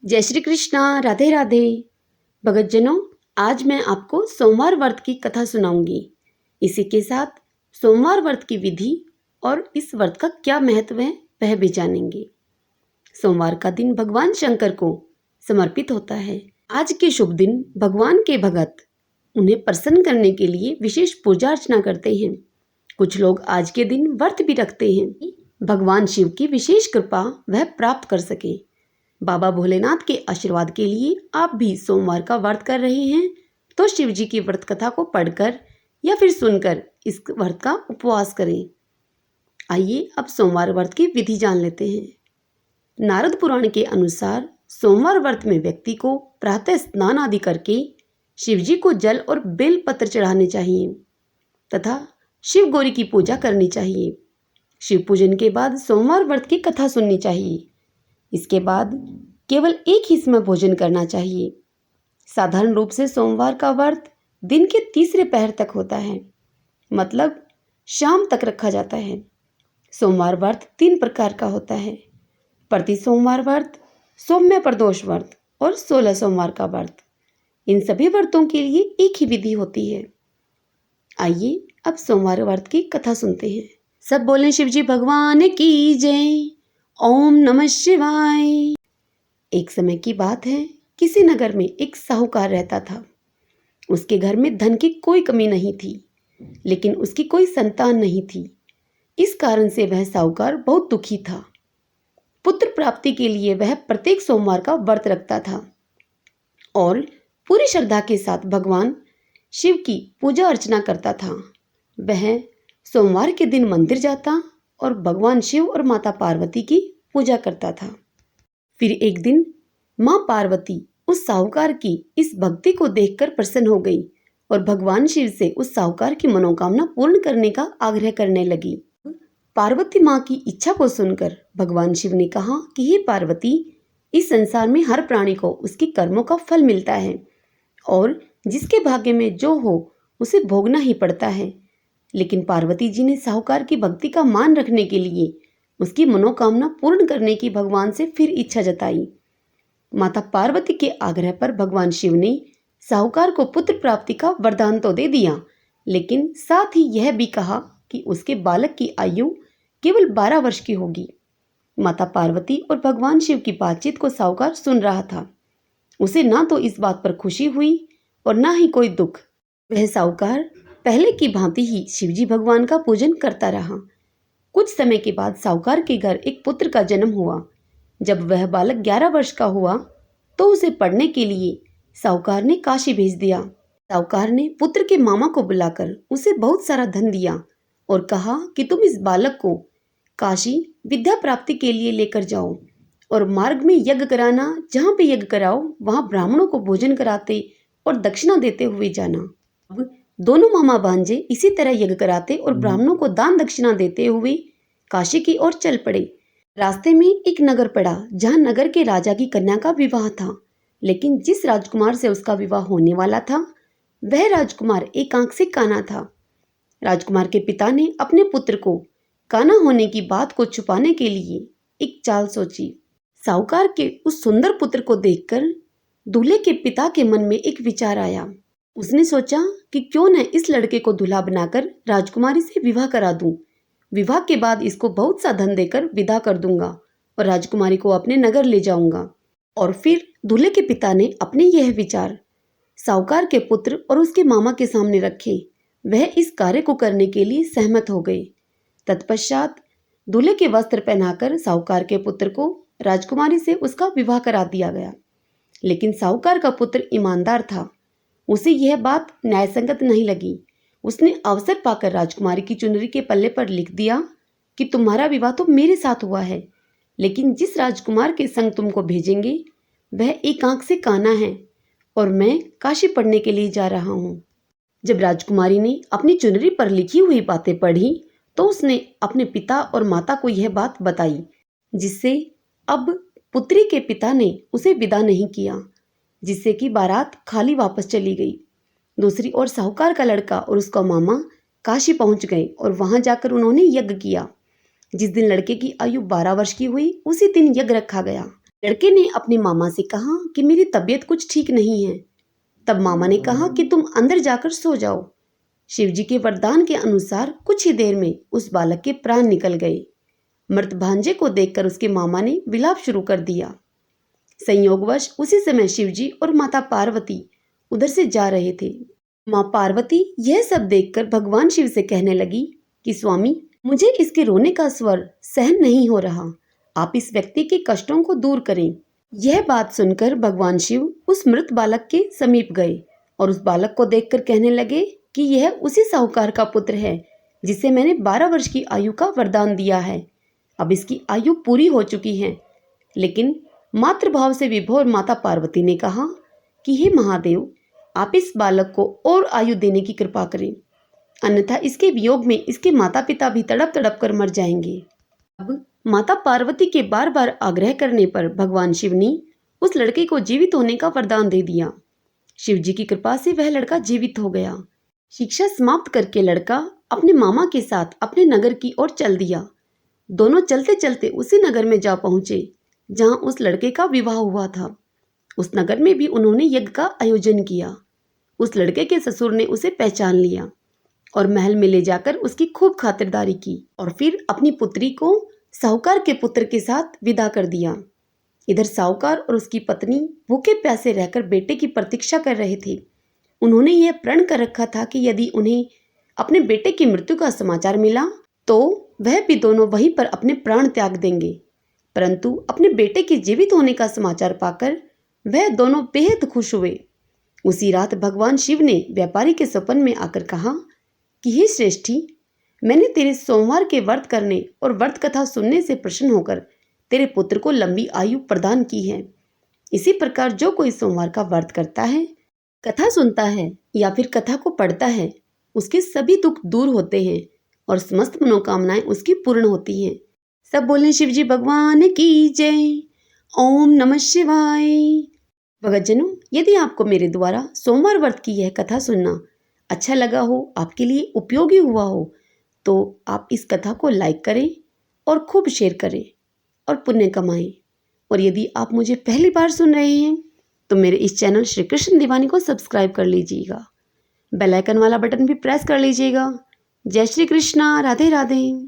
जय श्री कृष्णा, राधे राधे। भगतजनों, आज मैं आपको सोमवार व्रत की कथा सुनाऊंगी। इसी के साथ सोमवार व्रत की विधि और इस व्रत का क्या महत्व है वह भी जानेंगे। सोमवार का दिन भगवान शंकर को समर्पित होता है। आज के शुभ दिन भगवान के भगत उन्हें प्रसन्न करने के लिए विशेष पूजा अर्चना करते हैं। कुछ लोग आज के दिन व्रत भी रखते हैं, भगवान शिव की विशेष कृपा वह प्राप्त कर सके। बाबा भोलेनाथ के आशीर्वाद के लिए आप भी सोमवार का व्रत कर रहे हैं तो शिव जी की व्रत कथा को पढ़कर या फिर सुनकर इस व्रत का उपवास करें। आइए अब सोमवार व्रत की विधि जान लेते हैं। नारद पुराण के अनुसार सोमवार व्रत में व्यक्ति को प्रातः स्नान आदि करके शिव जी को जल और बेल पत्र चढ़ाने चाहिए तथा शिव गौरी की पूजा करनी चाहिए। शिव पूजन के बाद सोमवार व्रत की कथा सुननी चाहिए। इसके बाद केवल एक ही समय भोजन करना चाहिए। साधारण रूप से सोमवार का व्रत दिन के तीसरे पहर तक होता है, मतलब शाम तक रखा जाता है। सोमवार व्रत 3 प्रकार का होता है: प्रति सोमवार व्रत, सौम्य प्रदोष व्रत और 16 सोमवार का व्रत। इन सभी व्रतों के लिए एक ही विधि होती है। आइए अब सोमवार व्रत की कथा सुनते हैं। सब बोलें शिव जी भगवान की जय। ओम नमः शिवाय। एक समय की बात है, किसी नगर में एक साहूकार रहता था। उसके घर में धन की कोई कमी नहीं थी, लेकिन उसकी कोई संतान नहीं थी। इस कारण से वह साहूकार बहुत दुखी था। पुत्र प्राप्ति के लिए वह प्रत्येक सोमवार का व्रत रखता था और पूरी श्रद्धा के साथ भगवान शिव की पूजा अर्चना करता था। वह सोमवार के दिन मंदिर जाता और भगवान शिव और माता पार्वती की पूजा करता था। फिर एक दिन मां पार्वती उस साहूकार की इस भक्ति को देखकर प्रसन्न हो गई और भगवान शिव से उस साहूकार की मनोकामना पूर्ण करने का आग्रह करने लगी। पार्वती मां की इच्छा को सुनकर भगवान शिव ने कहा कि हे पार्वती, इस संसार में हर प्राणी को उसके कर्मों का फल मिलता है और जिसके भाग्य में जो हो उसे भोगना ही पड़ता है। लेकिन पार्वती जी ने साहूकार की भक्ति का मान रखने के लिए उसकी मनोकामना पूर्ण करने की भगवान से फिर इच्छा जताई। माता पार्वती के आग्रह पर भगवान शिव ने साहूकार को पुत्र प्राप्ति का वरदान तो दे दिया, लेकिन साथ ही यह भी कहा कि उसके बालक की आयु केवल 12 वर्ष की होगी। माता पार्वती और भगवान शिव की बातचीत को साहूकार सुन रहा था। उसे ना तो इस बात पर खुशी हुई और ना ही कोई दुख। वह साहूकार पहले की भांति ही शिवजी भगवान का पूजन करता रहा। कुछ समय के बाद साहूकार के घर एक पुत्र का जन्म हुआ। जब वह बालक 11 वर्ष का हुआ तो उसे पढ़ने के लिए साहूकार ने काशी भेज दिया। साहूकार ने पुत्र के मामा को बुलाकर उसे बहुत सारा धन दिया और कहा कि तुम इस बालक को काशी विद्या प्राप्ति के लिए लेकर जाओ और मार्ग में यज्ञ कराना। जहाँ पे यज्ञ कराओ वहाँ ब्राह्मणों को भोजन कराते और दक्षिणा देते हुए जाना। अब दोनों मामा भांजे इसी तरह यज्ञ कराते और ब्राह्मणों को दान दक्षिणा देते हुए काशी की ओर चल पड़े। रास्ते में एक नगर पड़ा जहां नगर के राजा की कन्या का विवाह था, लेकिन जिस राजकुमार से उसका विवाह होने वाला था वह राजकुमार एक आंख से काना था। राजकुमार के पिता ने अपने पुत्र को काना होने की बात को छुपाने के लिए एक चाल सोची। साहूकार के उस सुंदर पुत्र को देखकर दूल्हे के पिता के मन में एक विचार आया। उसने सोचा कि क्यों न इस लड़के को दूल्हा बनाकर राजकुमारी से विवाह करा दूं। विवाह के बाद इसको बहुत सा धन देकर विदा कर दूंगा और राजकुमारी को अपने नगर ले जाऊंगा। और फिर दूल्हे के पिता ने अपने यह विचार साहूकार के पुत्र और उसके मामा के सामने रखे। वह इस कार्य को करने के लिए सहमत हो गए। तत्पश्चात दूल्हे के वस्त्र पहनाकर साहूकार के पुत्र को राजकुमारी से उसका विवाह करा दिया गया। लेकिन साहूकार का पुत्र ईमानदार था। उसे यह बात न्यायसंगत नहीं लगी। उसने अवसर पाकर राजकुमारी की चुनरी के पल्ले पर लिख दिया कि तुम्हारा विवाह तो मेरे साथ हुआ है, लेकिन जिस राजकुमार के संग तुमको भेजेंगे वह एक आंख से काना है और मैं काशी पढ़ने के लिए जा रहा हूँ। जब राजकुमारी ने अपनी चुनरी पर लिखी हुई बातें पढ़ी तो उसने अपने पिता और माता को यह बात बताई, जिससे अब पुत्री के पिता ने उसे विदा नहीं किया, जिससे कि बारात खाली वापस चली गई। दूसरी ओर साहूकार का लड़का और उसका मामा काशी पहुंच गए और वहां जाकर उन्होंने यज्ञ किया। जिस दिन लड़के की आयु 12 वर्ष की हुई उसी दिन यज्ञ रखा गया। लड़के ने अपनी मामा से कहा कि मेरी तबीयत कुछ ठीक नहीं है। तब मामा ने कहा कि तुम अंदर जाकर सो जाओ। शिवजी के वरदान के अनुसार कुछ ही देर में उस बालक के प्राण निकल गए। मृत भांजे को देखकर उसके मामा ने विलाप शुरू कर दिया। संयोगवश उसी समय शिवजी और माता पार्वती उधर से जा रहे थे। माँ पार्वती यह सब देखकर भगवान शिव से कहने लगी कि स्वामी, मुझे इसके रोने का स्वर सहन नहीं हो रहा। आप इस व्यक्ति के कष्टों को दूर करें। यह बात सुनकर भगवान शिव उस मृत बालक के समीप गए और उस बालक को देखकर कहने लगे कि यह उसी साहूकार का पुत्र है जिसे मैंने 12 वर्ष की आयु का वरदान दिया है। अब इसकी आयु पूरी हो चुकी है। लेकिन मातृभाव से विभोर माता पार्वती ने कहा कि हे महादेव, आप इस बालक को और आयु देने की कृपा करें, अन्यथा इसके वियोग में इसके माता पिता भी तड़प तड़प कर मर जाएंगे। अब माता पार्वती के बार बार आग्रह करने पर भगवान शिव ने उस लड़के को जीवित होने का वरदान दे दिया। शिव जी की कृपा से वह लड़का जीवित हो गया। शिक्षा समाप्त करके लड़का अपने मामा के साथ अपने नगर की ओर चल दिया। दोनों चलते चलते उसी नगर में जा पहुंचे जहां उस लड़के का विवाह हुआ था। उस नगर में भी उन्होंने यज्ञ का आयोजन किया। उस लड़के के ससुर ने उसे पहचान लिया और महल में ले जाकर उसकी खूब खातिरदारी की और फिर अपनी पुत्री को साहूकार के पुत्र के साथ विदा कर दिया। इधर साहूकार और उसकी पत्नी भूखे प्यासे रहकर बेटे की प्रतीक्षा कर रहे थे। उन्होंने यह प्रण कर रखा था कि यदि उन्हें अपने बेटे की मृत्यु का समाचार मिला तो वह भी दोनों वहीं पर अपने प्राण त्याग देंगे। परंतु अपने बेटे के जीवित होने का समाचार पाकर वह दोनों बेहद खुश हुए। उसी रात भगवान शिव ने व्यापारी के सपन में आकर कहा कि हे श्रेष्ठी, मैंने तेरे सोमवार के व्रत करने और व्रत कथा सुनने से प्रसन्न होकर तेरे पुत्र को लंबी आयु प्रदान की है। इसी प्रकार जो कोई सोमवार का व्रत करता है, कथा सुनता है या फिर कथा को पढ़ता है, उसके सभी दुख दूर होते हैं और समस्त मनोकामनाएं उसकी पूर्ण होती हैं। सब बोलें शिवजी भगवान की जय। ओम नमः शिवाय। भगतजनों, यदि आपको मेरे द्वारा सोमवार व्रत की यह कथा सुनना अच्छा लगा हो, आपके लिए उपयोगी हुआ हो, तो आप इस कथा को लाइक करें और खूब शेयर करें और पुण्य कमाएं। और यदि आप मुझे पहली बार सुन रहे हैं तो मेरे इस चैनल श्री कृष्ण दीवानी को सब्सक्राइब कर लीजिएगा। बेल आइकन वाला बटन भी प्रेस कर लीजिएगा। जय श्री कृष्णा। राधे राधे।